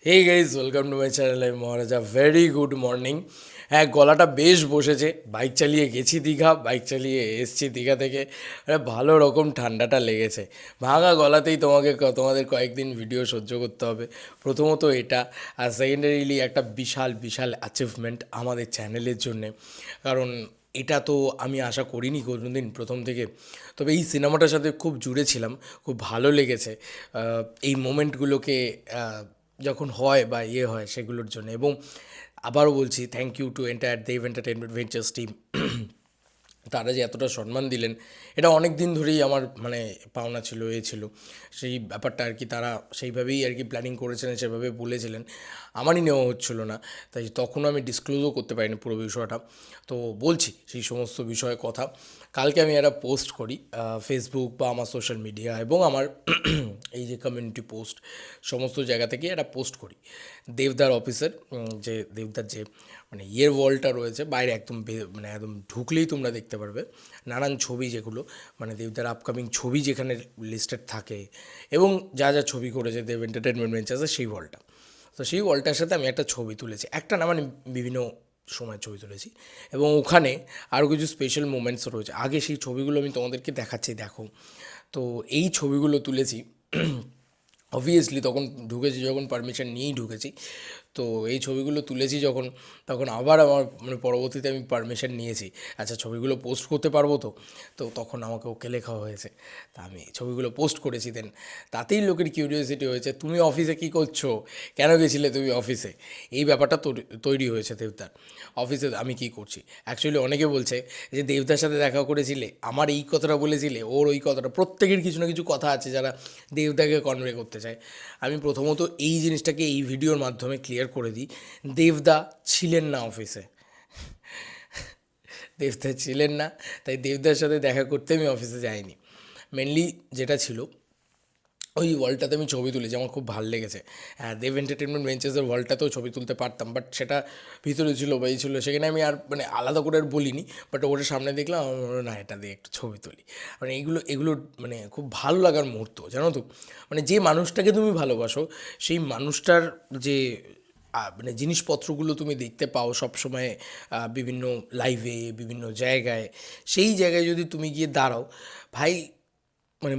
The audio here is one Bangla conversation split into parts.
Hey guys, welcome to my channel. আমি মহারাজা। Very good morning. হ্যাঁ, গলাটা বেশ বসেছে। বাইক চালিয়ে গেছি দীঘা, বাইক চালিয়ে এসছি দীঘা থেকে। আরে ভালো রকম ঠান্ডাটা লেগেছে। ভাঙা গলাতেই তোমাদের কয়েকদিন ভিডিও সহ্য করতে হবে। প্রথমত এটা, আর সেকেন্ডারিলি একটা বিশাল বিশাল অ্যাচিভমেন্ট আমাদের চ্যানেলের জন্যে। কারণ এটা তো আমি আশা করিনি কোনোদিন প্রথম থেকে। তবে এই সিনেমাটার সাথে খুব জুড়ে ছিলাম, খুব ভালো লেগেছে এই মোমেন্টগুলোকে যখন হয় বা হয় সেগুলোর জন্য। এবং আবারও বলছি, thank you to entire Dev entertainment ventures team. তারা যে এতটা সম্মান দিলেন, এটা অনেক দিন ধরেই আমার মানে পাওনা ছিল, ছিল সেই ব্যাপারটা আর কি। তারা সেইভাবেই আর কি প্ল্যানিং করেছিলেন, সেভাবে বলেছিলেন, আমারই নেওয়া হচ্ছিল না। তাই তখনও আমি ডিসক্লোজও করতে পারিনি পুরো বিষয়টা। তো বলছি সেই সমস্ত বিষয়ে কথা। কালকে আমি একটা পোস্ট করি ফেসবুক বা আমার সোশ্যাল মিডিয়া এবং আমার এই যে কমিউনিটি পোস্ট, সমস্ত জায়গা থেকে একটা পোস্ট করি দেবদার অফিসের। যে দেবদার যে মানে ওয়ালটা রয়েছে বাইরে, একদম মানে একদম ঢুকলেই তোমরা দেখতে পারবে নানান ছবি, যেগুলো মানে দেবদার আপকামিং ছবি যেখানে লিস্টেড থাকে, এবং যা যা ছবি করেছে দেব এন্টারটেনমেন্ট ভেঞ্চার্সে, সেই ওয়ালটা। তো সেই ওয়ালটার সাথে আমি একটা ছবি তুলেছি, একটা না মানে বিভিন্ন সময় ছবি তুলেছি। এবং ওখানে আরও কিছু স্পেশাল মোমেন্টস রয়েছে। আগে সেই ছবিগুলো আমি তোমাদেরকে দেখাচ্ছি, দেখো। তো এই ছবিগুলো তুলেছি অবভিয়াসলি তখন ঢুকেছি, যখন পারমিশন নিয়েই ঢুকেছি। তো এই ছবিগুলো তুলেছি যখন, তখন আবার আমার মানে পরবর্তীতে আমি পারমিশন নিয়েছি, আচ্ছা ছবিগুলো পোস্ট করতে পারবো তো। তো তখন আমাকে ওকে লেখা হয়েছে, তা আমি ছবিগুলো পোস্ট করেছি। দেন তাতেই লোকের কিউরিওসিটি হয়েছে, তুমি অফিসে কী করছো, কেন গেছিলে তুমি অফিসে, এই ব্যাপারটা তৈরি হয়েছে দেবদার অফিসে আমি কী করছি। অ্যাকচুয়ালি অনেকে বলছে যে দেবদার সাথে দেখা করেছিলে, আমার এই কথাটা বলেছিলে, ওর ওই কথাটা, প্রত্যেকের কিছু না কিছু কথা আছে যারা দেবদাকে কনভে করতে চায়। আমি প্রথমত এই জিনিসটাকে এই ভিডিওর মাধ্যমে ক্লিয়ার করে দিই, দেবদা ছিলেন না অফিসে। দেবদা ছিলেন না, তাই দেবদার সাথে দেখা করতে আমি অফিসে যাইনি। মেনলি যেটা ছিল, ওই ওয়ালটাতে আমি ছবি তুলেছি, আমার খুব ভালো লেগেছে। হ্যাঁ, দেব এন্টারটেনমেন্ট ভেঞ্চার্সের ওয়ালটাতেও ছবি তুলতে পারতাম, বাট সেটা ভিতরে ছিল বা এই ছিল, সেখানে আমি আর মানে আলাদা করে আর বলিনি। বাট ওটা সামনে দেখলাম, আমার মনে হলো না, এটা দিয়ে একটু ছবি তুলি। মানে এগুলো মানে খুব ভালো লাগার মুহূর্ত, জানো তো। মানে যে মানুষটাকে তুমি ভালোবাসো, সেই মানুষটার যে মানে জিনিসপত্রগুলো তুমি দেখতে পাও সবসময় বিভিন্ন লাইভে, বিভিন্ন জায়গায়, সেই জায়গায় যদি তুমি গিয়ে দাঁড়াও, ভাই, মানে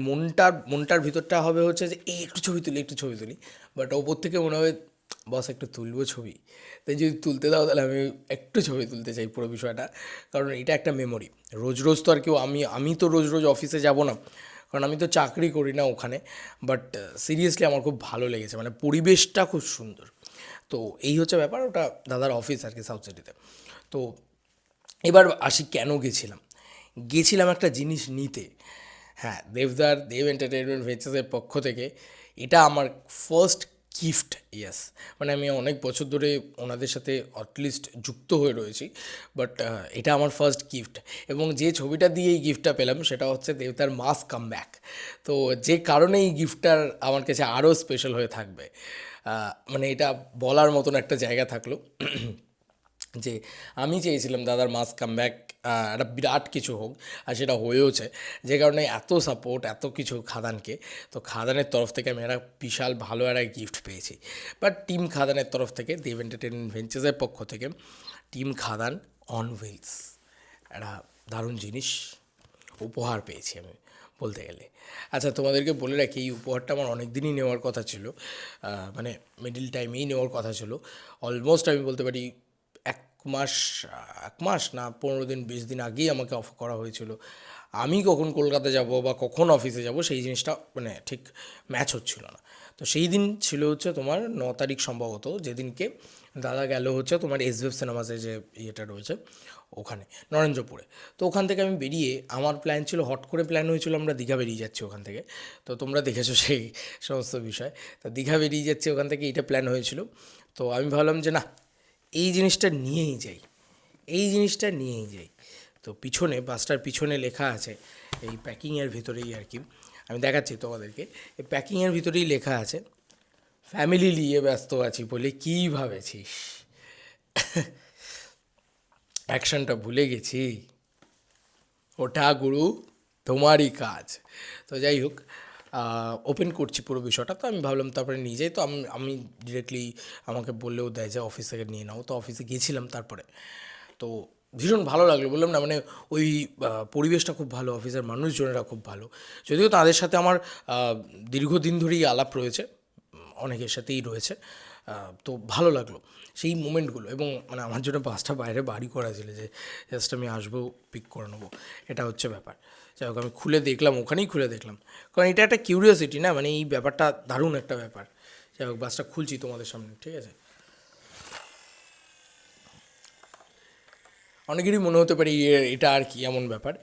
মনটার ভিতরটা হবে হচ্ছে যে এই একটু ছবি তুলি, একটু ছবি তুলি। বাট ওপর থেকে মনে হবে, বস একটু তুলবো ছবি, তাই যদি তুলতে দাও তাহলে আমি একটু ছবি তুলতে চাই পুরো বিষয়টা। কারণ এটা একটা মেমোরি। রোজ রোজ তো আর কেউ, আমি তো রোজ রোজ অফিসে যাব না, কারণ আমি তো চাকরি করি না ওখানে। বাট সিরিয়াসলি আমার খুব ভালো লেগেছে, মানে পরিবেশটা খুব সুন্দর। তো এই হচ্ছে ব্যাপার, ওটা দাদার অফিস আর কি, সাউথ সিটিতে। তো এবার আসি কেন গেছিলাম। গেছিলাম একটা জিনিস নিতে। হ্যাঁ, দেব এন্টারটেনমেন্ট ভেঞ্চার্সের পক্ষ থেকে এটা আমার ফার্স্ট গিফট। ইয়েস, মানে আমি অনেক বছর ধরে ওনাদের সাথে অ্যাটলিস্ট যুক্ত হয়ে রয়েছি, বাট এটা আমার ফার্স্ট গিফট। এবং যে ছবিটা দিয়ে এই গিফটটা পেলাম সেটা হচ্ছে দেবদার মাস কামব্যাক। তো যে কারণে এই গিফটটার আমার কাছে আরও স্পেশাল হয়ে থাকবে, মানে এটা বলার মতন একটা জায়গা থাকলো যে আমি চেয়েছিলাম দাদার মাস কামব্যাক একটা বিরাট কিছু হোক, আর সেটা হয়েওছে। যে কারণে এত সাপোর্ট, এত কিছু খাদানকে। তো খাদানের তরফ থেকে আমি একটা বিশাল ভালো একটা গিফট পেয়েছি। বাট টিম খাদানের তরফ থেকে, দেব এন্টারটেনমেন্ট ভেঞ্চার্সের পক্ষ থেকে, টিম খাদান অন হুইলস একটা দারুণ জিনিস উপহার পেয়েছি আমি বলতে গেলে। আচ্ছা, তোমাদেরকে বলে রাখি, এই উপহারটা আমার অনেক দিনই নেওয়ার কথা ছিল, মানে মিডিল টাইমেই নেওয়ার কথা ছিল। অলমোস্ট আমি বলতে পারি এক মাস, 1 মাস না, 15 দিন 20 দিন আগেই আমাকে অফার করা হয়েছিল। আমি কখন কলকাতা যাব বা কখন অফিসে যাব সেই জিনিসটা মানে ঠিক ম্যাচ হচ্ছিল না। তো সেই দিন ছিল হচ্ছে তোমার 9 তারিখ সম্ভবত, যেদিনকে দাদা গেল হচ্ছে তোমার এসভিএফ সিনেমাসে যে ইয়েটা রয়েছে ওখানে, নরেন্দ্রপুরে। তো ওখান থেকে আমি বেরিয়ে, আমার প্ল্যান ছিল, হট করে প্ল্যান হয়েছিল আমরা দীঘা বেরিয়ে যাচ্ছি ওখান থেকে। তো তোমরা দেখেছো সেই সমস্ত বিষয়। তো দীঘা বেরিয়ে যাচ্ছি ওখান থেকে, এইটা প্ল্যান হয়েছিল। তো আমি ভাবলাম যে না, এই জিনিসটা নিয়েই যাই, এই জিনিসটা নিয়েই যাই। তো পিছনে, বাসটার পিছনে লেখা আছে, এই প্যাকিংয়ের ভিতরেই আর কি, আমি দেখাচ্ছি তোমাদেরকে, এই প্যাকিংয়ের ভিতরেই লেখা আছে, ফ্যামিলি নিয়ে ব্যস্ত আছি বলে কী ভাবেছিস, অ্যাকশনটা ভুলে গেছি, ওটা গুরু তোমারই কাজ। তো যাই হোক, ওপেন করছি পুরো বিষয়টা। তো আমি ভাবলাম তারপরে নিয়ে যাই। তো আমি ডিরেক্টলি আমাকে বললেও দেয় যে অফিস থেকে নিয়ে নাও। তো অফিসে গিয়েছিলাম তারপরে। তো ভীষণ ভালো লাগলো, বললাম না মানে ওই পরিবেশটা খুব ভালো, অফিসের মানুষজনেরা খুব ভালো। যদিও তাদের সাথে আমার দীর্ঘদিন ধরেই আলাপ রয়েছে, অনেকের সাথেই রয়েছে। তো ভালো লাগলো সেই মোমেন্টগুলো। এবং মানে আমার জন্য বাসটা বাইরে বাড়ি করা ছিল, যে জাস্ট আমি আসবো, পিক করে নেবো, এটা হচ্ছে ব্যাপার। যাই হোক, আমি খুলে দেখলাম, ওখানেই খুলে দেখলাম, কারণ এটা একটা কিউরিওসিটি না, মানে এই ব্যাপারটা দারুণ একটা ব্যাপার। যাই হোক, বাসটা খুলছি তোমাদের সামনে, ঠিক আছে? অনেকেরই মনে হতে পারে এটা আর কি এমন ব্যাপার।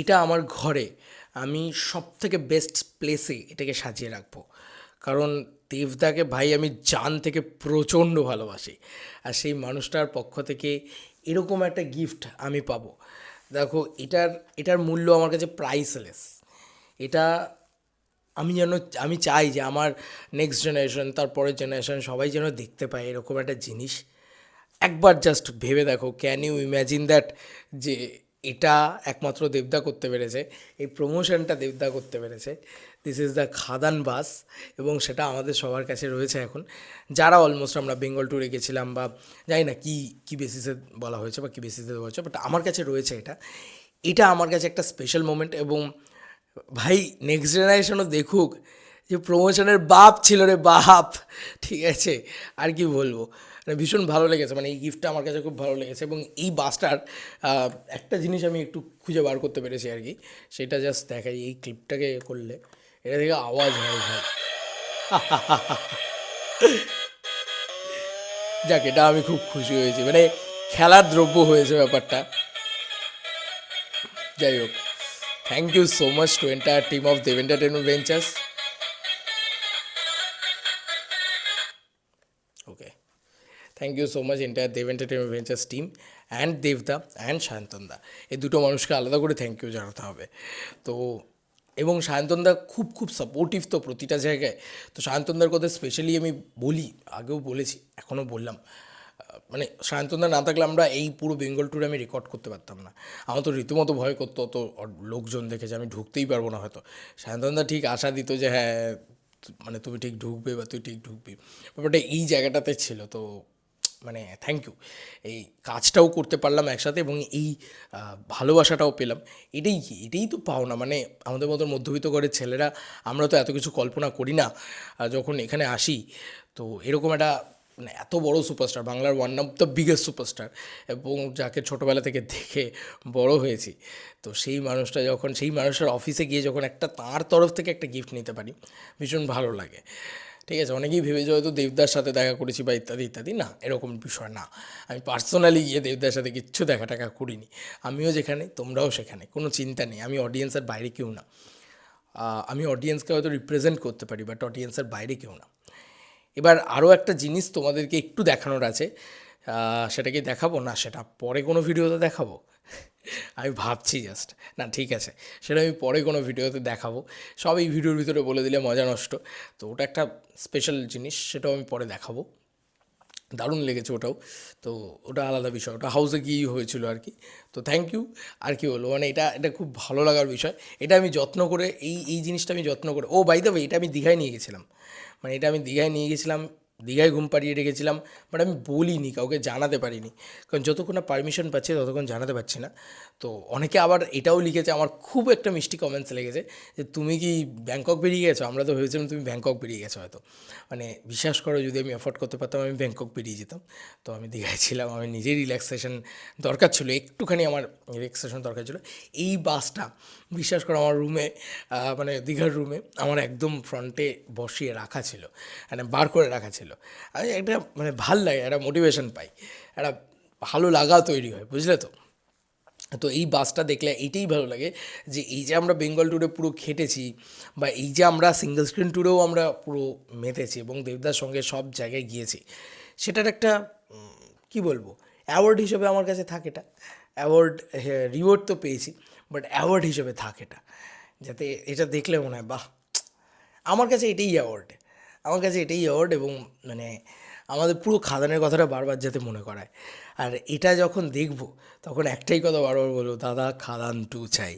এটা আমার ঘরে আমি সব থেকে বেস্ট প্লেসে এটাকে সাজিয়ে রাখবো, কারণ দেবদাকে ভাই আমি জান থেকে প্রচণ্ড ভালোবাসি। আর সেই মানুষটার পক্ষ থেকে এরকম একটা গিফট আমি পাবো, দেখো এটার এটার মূল্য আমার কাছে প্রাইসলেস। এটা আমি যেন, আমি চাই যে আমার নেক্সট জেনারেশন, তারপরের জেনারেশন সবাই যেন দেখতে পায় এরকম একটা জিনিস। একবার জাস্ট ভেবে দেখো, ক্যান ইউ ইম্যাজিন দ্যাট, যে এটা একমাত্র দেবদা করতে পেরেছে, এই প্রমোশনটা দেবদা করতে পেরেছে। দিস ইজ দ্য খাদান বাস। এবং সেটা আমাদের সবার কাছে রয়েছে এখন, যারা অলমোস্ট আমরা বেঙ্গল ট্যুরে গেছিলাম, বা জানি না কী কী বেসিসে বলা হয়েছে বা কী বেসিসে দেওয়া হয়েছে, বাট আমার কাছে রয়েছে এটা। এটা আমার কাছে একটা স্পেশাল মোমেন্ট। এবং ভাই নেক্সট জেনারেশনও দেখুক যে প্রমোশনের বাপ ছিল রে বাপ, ঠিক আছে? আর কি বলবো, মানে ভীষণ ভালো লেগেছে, মানে এই গিফটটা আমার কাছে খুব ভালো লেগেছে। এবং এই বাসটার একটা জিনিস আমি একটু খুঁজে বার করতে পেরেছি আর কি, সেটা জাস্ট দেখাই। এই ক্লিপটাকে করলে এটা থেকে আওয়াজ হয় ভাই, যাক এটা আমি খুব খুশি হয়েছি, মানে খেলার দ্রব্য হয়েছে ব্যাপারটা। যাই হোক, thank you so much to entire team of Dev entertainment ventures. Okay, thank you so much entire Dev entertainment ventures team, and দেবদা অ্যান্ড সায়ন্তনদা। এই দুটো মানুষকে আলাদা করে থ্যাংক ইউ জানাতে হবে। তো এবং সায়ন্তনদা খুব খুব সাপোর্টিভ তো প্রতিটা জায়গায়। তো সায়ন্তনদার কথা স্পেশালি আমি বলি, আগেও বলেছি, এখনও বললাম, মানে সায়ন্তনদা না থাকলে আমরা এই পুরো বেঙ্গল ট্যুরে আমি রেকর্ড করতে পারতাম না। আমার তো রীতিমতো ভয় করতো, অত লোকজন দেখে যে আমি ঢুকতেই পারবো না হয়তো। সায়ন্তনদা ঠিক আশা দিত যে হ্যাঁ, মানে তুমি ঠিক ঢুকবে বা তুই ঠিক ঢুকবি, ব্যাপারটা এই জায়গাটাতে ছিল। তো মানে থ্যাংক ইউ, এই কাজটাও করতে পারলাম একসাথে, এবং এই ভালোবাসাটাও পেলাম। এটাই কি, এটাই তো পাওনা। মানে আমাদের মতো মধ্যবিত্ত ঘরের ছেলেরা আমরা তো এত কিছু কল্পনা করি না যখন এখানে আসি। তো এরকম একটা মানে এত বড় সুপারস্টার, বাংলার one of the biggest superstar, এবং যাকে ছোটোবেলা থেকে দেখে বড় হয়েছি, তো সেই মানুষটা যখন, সেই মানুষটার অফিসে গিয়ে যখন একটা তার তরফ থেকে একটা গিফট নিতে পারি, ভীষণ ভালো লাগে। ঠিক আছে, অনেকেই ভেবে যে হয়তো দেবদার সাথে দেখা করেছি বা ইত্যাদি ইত্যাদি, না এরকম বিষয় না। আমি পার্সোনালি গিয়ে দেবদার সাথে কিচ্ছু দেখা টাকা করিনি। আমিও যেখানে তোমরাও সেখানে, কোনো চিন্তা নেই। আমি অডিয়েন্সের বাইরে কেউ না। আমি অডিয়েন্সকে হয়তো রিপ্রেজেন্ট করতে পারি, বাট অডিয়েন্সের বাইরে কেউ না। এবার আরও একটা জিনিস তোমাদেরকে একটু দেখানোর আছে, সেটা কি দেখাবো না, সেটা পরে কোনো ভিডিওতে দেখাবো? আমি ভাবছি জাস্ট, না ঠিক আছে, সেটা আমি পরে কোনো ভিডিওতে দেখাবো। সব এই ভিডিওর ভিতরে বলে দিলে মজা নষ্ট। তো ওটা একটা স্পেশাল জিনিস, সেটাও আমি পরে দেখাবো। দারুণ লেগেছে ওটাও। তো ওটা আলাদা বিষয়, ওটা হাউসে গিয়েই হয়েছিল আর কি। তো থ্যাংক ইউ। আর কি বলবো, মানে এটা এটা খুব ভালো লাগার বিষয়। এটা আমি যত্ন করে, এই জিনিসটা আমি যত্ন করে, ও বাই দ্য ওয়ে, এটা আমি দীঘায় নিয়ে গেছিলাম। মানে এটা আমি দীঘায় নিয়ে গেছিলাম, দীঘায় ঘুম পাড়িয়ে রেখেছিলাম, বাট আমি বলিনি, কাউকে জানাতে পারিনি, কারণ যতক্ষণ না পারমিশন পাচ্ছি ততক্ষণ জানাতে পারছি না। তো অনেকে আবার এটাও লিখেছে, আমার খুব একটা মিষ্টি কমেন্টস লেগেছে, যে তুমি কি ব্যাংকক বেরিয়ে গেছো, আমরা তো ভেবেছিলাম তুমি ব্যাংকক বেরিয়ে গেছো হয়তো। মানে বিশ্বাস করো, যদি আমি অ্যাফোর্ড করতে পারতাম আমি ব্যাংকক বেরিয়ে যেতাম। তো আমি দীঘায় ছিলাম, আমি নিজেই রিল্যাক্সেশন দরকার ছিল, একটুখানি আমার রিল্যাক্সেশন দরকার ছিল। এই বাসটা বিশ্বাস করো আমার রুমে, মানে দীঘার রুমে আমার একদম ফ্রন্টে বসিয়ে রাখা ছিল, মানে বার করে রাখা ছিল। আমি একটা মানে ভাল লাগে, একটা মোটিভেশন পাই, একটা ভালো লাগা তৈরি হয়, বুঝলে তো? তো এই বাসটা দেখলে এইটাই ভালো লাগে, যে এই যে আমরা বেঙ্গল ট্যুরে পুরো খেটেছি, বা এই যে আমরা সিঙ্গেল স্ক্রিন ট্যুরেও আমরা পুরো মেতেছি এবং দেবদার সঙ্গে সব জায়গায় গিয়েছি, সেটার একটা কী বলবো, অ্যাওয়ার্ড হিসেবে আমার কাছে থাকে এটা। অ্যাওয়ার্ড, রিওয়ার্ড তো পেয়েছি, বাট অ্যাওয়ার্ড হিসেবে থাকে এটা, যাতে এটা দেখলে মনে হয় বাহ, আমার কাছে এটাই অ্যাওয়ার্ড, আমার কাছে এটাই অ্যাওয়ার্ড। এবং মানে আমাদের পুরো খাদানের কথাটা বারবার যাতে মনে করায়। আর এটা যখন দেখব তখন একটাই কথা বারবার বলবো, দাদা খাদান 2 চাই,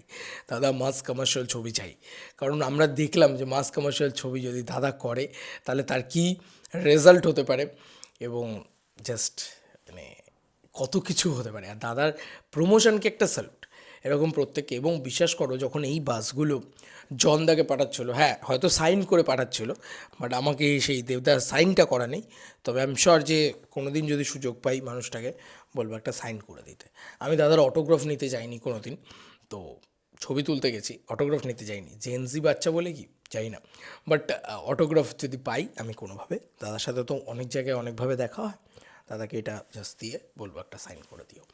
দাদা মাস কমার্শিয়াল ছবি চাই। কারণ আমরা দেখলাম যে মাস কমার্শিয়াল ছবি যদি দাদা করে তাহলে তার কী রেজাল্ট হতে পারে, এবং জাস্ট মানে কত কিছু হতে পারে। আর দাদার প্রমোশনকে একটা স্যালুট এরকম প্রত্যেককে। এবং বিশ্বাস করো, যখন এই বাসগুলো জনদাকে পাঠাচ্ছিলো, হ্যাঁ হয়তো সাইন করে পাঠাচ্ছিলো, বাট আমাকে সেই দেবদার সাইনটা করা নেই। তবে আমি শিওর যে কোনো দিন যদি সুযোগ পাই মানুষটাকে বলবো একটা সাইন করে দিতে। আমি দাদার অটোগ্রাফ নিতে যাইনি কোনো দিন, তো ছবি তুলতে গেছি, অটোগ্রাফ নিতে যাইনি। জেনজি বাচ্চা বলে কি যাই না, বাট অটোগ্রাফ যদি পাই আমি কোনোভাবে, দাদার সাথে তো অনেক জায়গায় অনেকভাবে দেখা হয়, দাদাকে এটা জাস্ট দিয়ে বলবো একটা সাইন করে দিও।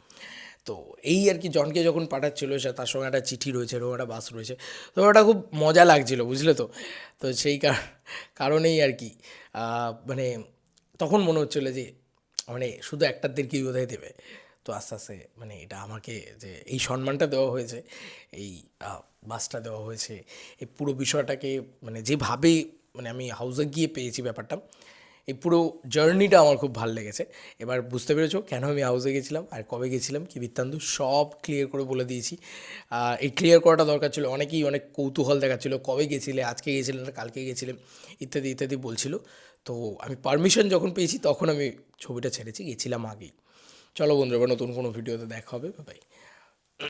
তো এই আর কি, জনকে যখন পাঠাচ্ছিলো সে তার সঙ্গে একটা চিঠি রয়েছে, এরকম একটা বাস রয়েছে, তো ওটা খুব মজা লাগছিলো, বুঝলে তো। তো সেই কারণেই আর কি মানে তখন মনে হচ্ছিলো যে মানে শুধু একটাদেরকেই বোধহয় দেবে। তো আস্তে আস্তে মানে এটা আমাকে যে এই সম্মানটা দেওয়া হয়েছে, এই বাসটা দেওয়া হয়েছে, এই পুরো বিষয়টাকে মানে যেভাবে মানে আমি হাউসে গিয়ে পেয়েছি ব্যাপারটা, এই পুরো জার্নিটা আমার খুব ভালো লেগেছে। এবার বুঝতে পেরেছো কেন আমি হাউসে গেছিলাম আর কবে গেছিলাম কি বৃত্তান্ত সব ক্লিয়ার করে বলে দিয়েছি। এই ক্লিয়ার করাটা দরকার ছিল, অনেকেই অনেক কৌতূহল দেখাচ্ছিল, কবে গেছিলে, আজকে গেছিলে না কালকে গেছিলে, ইত্যাদি ইত্যাদি বলছিল। তো আমি পারমিশন যখন পেয়েছি তখন আমি ছবিটা ছেড়েছি, গেছিলাম আগেই। চলো বন্ধুরা, এবার নতুন কোনো ভিডিওতে দেখা হবে, বাই।